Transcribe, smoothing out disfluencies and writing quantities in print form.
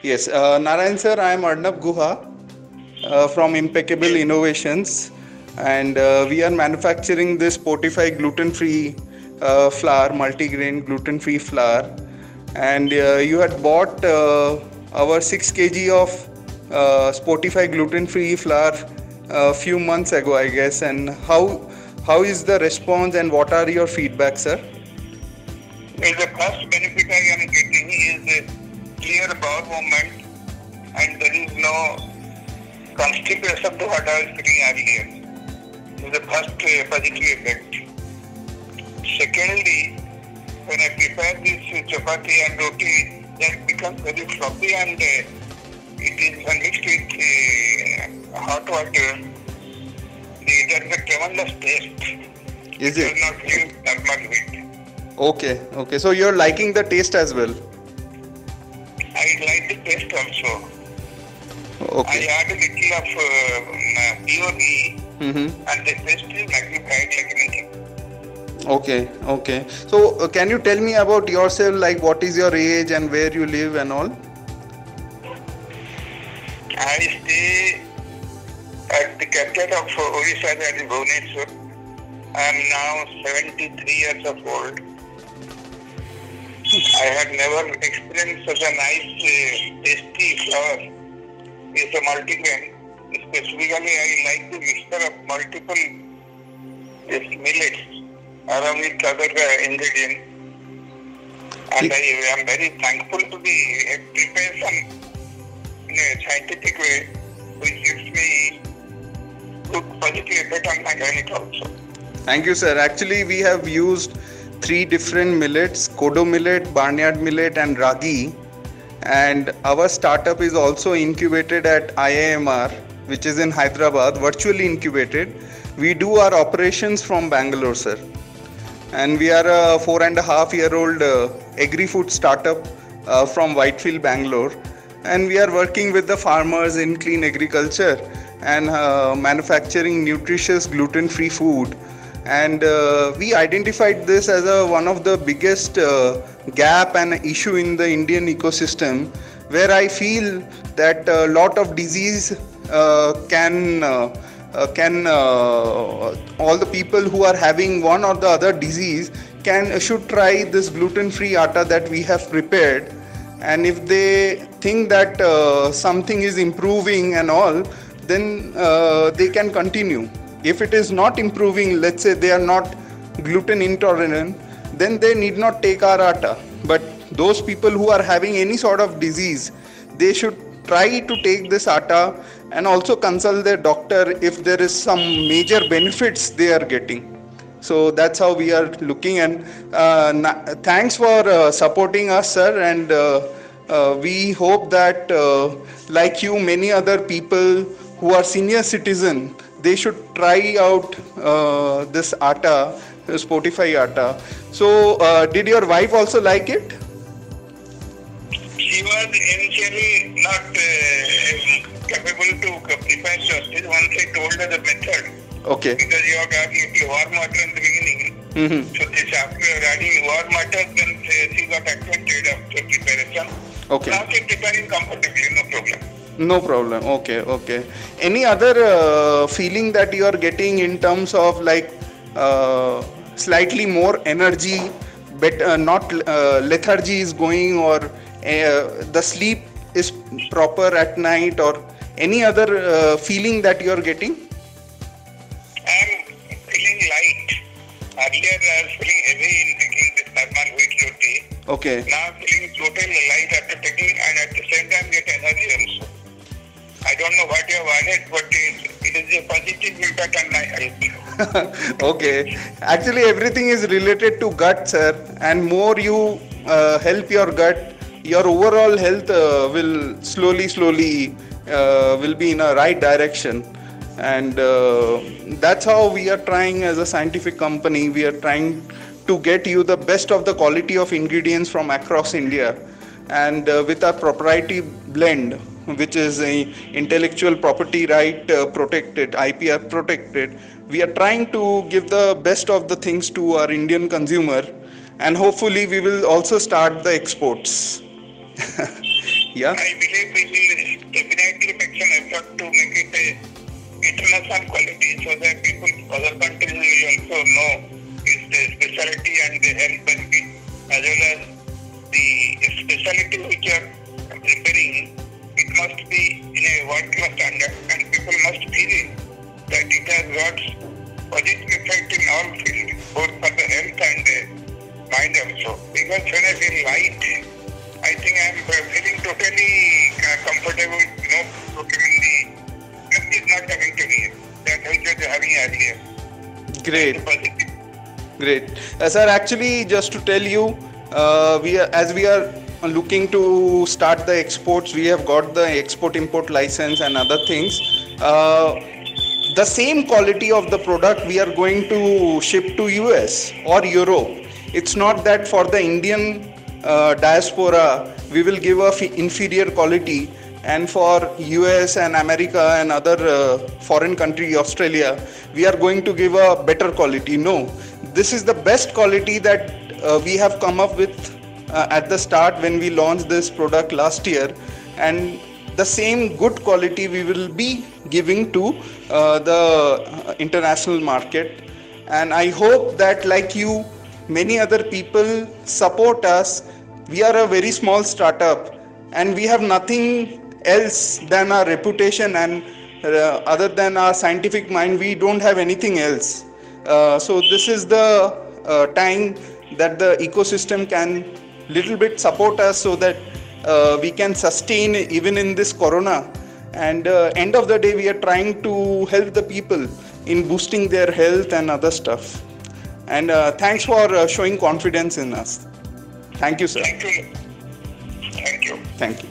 Yes, Narayan sir, I am Arnab Guha from Impeccable Yes. Innovations, and we are manufacturing this Spotify gluten-free flour, multigrain gluten-free flour. And you had bought our 6 kg of Spotify gluten-free flour a few months ago, I guess. And how is the response, and what are your feedback, sir? Well, the first benefit I am getting is clear bowel movement, and there is no constipation to what I was feeling earlier. This is the first positive effect. Secondly, when I prepare this chapati and roti, that becomes very fluffy, and it is when mixed with hot water, there is a tremendous taste. Is It it? does not give normal weight. Okay, okay. So you're liking the taste as well. I like the taste also. I Okay. add a little of pure ghee, Mm-hmm. and the taste is magnified like anything. Okay, okay. So, can you tell me about yourself? Like, what is your age and where you live and all? I stay at the capital of Odisha, that is Bhubaneswar. I am now 73 years of old. I had never experienced such a nice, tasty flour. It's a multigrain. Specifically, I like the mixture of multiple millets along with other ingredients. And I am very thankful to the preparation in a scientific way, which gives me good positive effect on my diet also. Thank you, sir. Actually, we have used three different millets: Kodo millet, Barnyard millet, and Ragi. And our startup is also incubated at IIMR, which is in Hyderabad, virtually incubated. We do our operations from Bangalore, sir. And we are a 4.5-year-old agri-food startup from Whitefield, Bangalore, and we are working with the farmers in clean agriculture and manufacturing nutritious gluten-free food. And we identified this as one of the biggest gap and issue in the Indian ecosystem, where I feel that a lot of disease can all the people who are having one or the other disease can should try this gluten free atta that we have prepared. And if they think that something is improving and all, then they can continue. If it is not improving, let's say they are not gluten intolerant, then they need not take our atta. But those people who are having any sort of disease, they should try to take this atta and also consult their doctor if there is some major benefits they are getting. So that's how we are looking. And thanks for supporting us, sir. And we hope that like you, many other people who are senior citizen, they should try out this atta, Spotify atta. So did your wife also like it? She was initially not capable to prepare justice once I told her the method, Okay. because you have to add little warm water in the beginning. Mm-hmm. So this after adding warm water, then she got acquainted after preparation. Okay. Now she preparing comfortably, no problem. No problem. Okay, okay. Any other feeling that you are getting in terms of like slightly more energy, but not lethargy is going, or the sleep is proper at night, or any other feeling that you are getting? I am feeling light. Earlier I was feeling heavy in taking this normal wheat roti. Okay. Now I'm feeling totally light after taking, and at the same time get energy also. I don't know what you have added, but it is a positive impact on my health. Okay. Actually, everything is related to gut, sir. And more you help your gut, your overall health will slowly will be in a right direction. And that's how we are trying as a scientific company. We are trying to get you the best of the quality of ingredients from across India, and with our proprietary blend, which is a intellectual property right protected, IPR protected. We are trying to give the best of the things to our Indian consumer, and hopefully we will also start the exports. Yeah. I believe we will definitely make some effort to make it a international quality so that people other countries will also know its specialty and the health benefit, as well as the specialty which are preparing. It must be in a world-class standard, and people must feel that it has got positive effect in all fields, both for the health and the mind also. Because when I feel light, I think I am feeling totally comfortable, no problem in the health is not coming to me. That which was having earlier. Great. Positive. Great. Sir, actually, just to tell you, as we are looking to start the exports, we have got the export-import license and other things. The same quality of the product we are going to ship to US or Europe. It's not that for the Indian diaspora we will give a inferior quality, and for US and America and other foreign country, Australia, we are going to give a better quality. No, this is the best quality that we have come up with at the start when we launched this product last year, and the same good quality we will be giving to the international market. And I hope that, like you, many other people support us. We are a very small startup and we have nothing else than our reputation, and other than our scientific mind, we don't have anything else. So this is the time that the ecosystem can little bit support us so that we can sustain even in this corona. And end of the day, we are trying to help the people in boosting their health and other stuff. And thanks for showing confidence in us. Thank you, sir. Thank you. Thank you. Thank you.